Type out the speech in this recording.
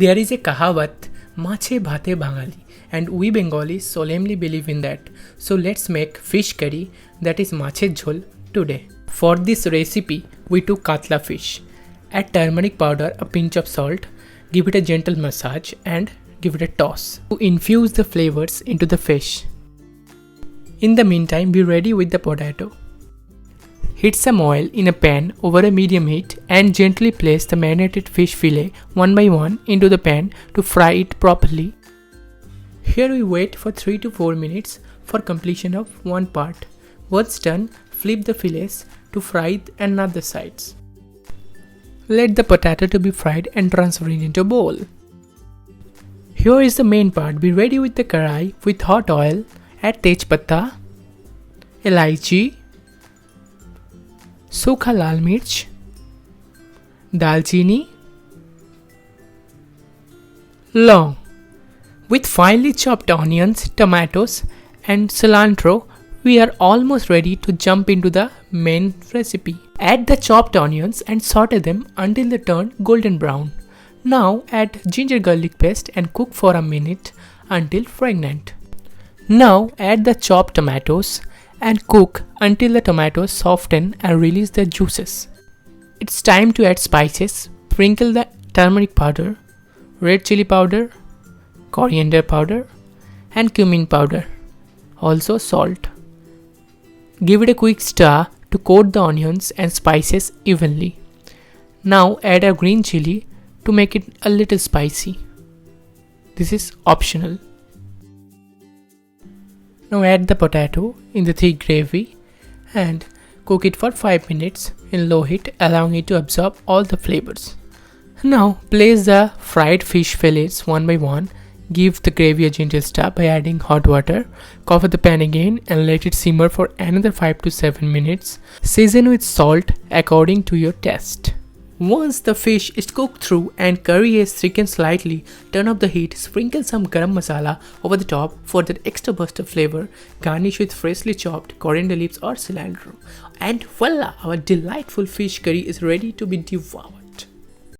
There is a kahavat, mache bhate Bangali, and we Bengalis solemnly believe in that. So let's make fish curry, that is mache jhol, today. For this recipe, we took katla fish. Add turmeric powder, a pinch of salt, give it a gentle massage and give it a toss to infuse the flavors into the fish. In the meantime, be ready with the potato. Heat some oil in a pan over a medium heat and gently place the marinated fish fillet one by one into the pan to fry it properly. Here we wait for 3 to 4 minutes for completion of one part. Once done, flip the fillets to fry another sides. Let the potato to be fried and transfer it into a bowl. Here is the main part. Be ready with the karai with hot oil. Add tej patta, elaichi, सूखा लाल मिर्च, दालचीनी, लौंग. With finely chopped onions, tomatoes and cilantro, we are almost ready to jump into the main recipe. Add the chopped onions and saute them until they turn golden brown. Now add ginger garlic paste and cook for a minute until fragrant. Now add the chopped tomatoes and cook until the tomatoes soften and release their juices. It's time to add spices. Sprinkle the turmeric powder, red chili powder, coriander powder and cumin powder. Also salt. Give it a quick stir to coat the onions and spices evenly. Now add a green chili to make it a little spicy. This is optional. Now add the potato in the thick gravy and cook it for 5 minutes in low heat, allowing it to absorb all the flavors. Now place the fried fish fillets one by one. Give the gravy a gentle stir by adding hot water. Cover the pan again and let it simmer for another 5 to 7 minutes. Season with salt according to your taste. Once the fish is cooked through and curry has thickened slightly, turn off the heat, sprinkle some garam masala over the top for that extra burst of flavor, garnish with freshly chopped coriander leaves or cilantro. And voila, our delightful fish curry is ready to be devoured.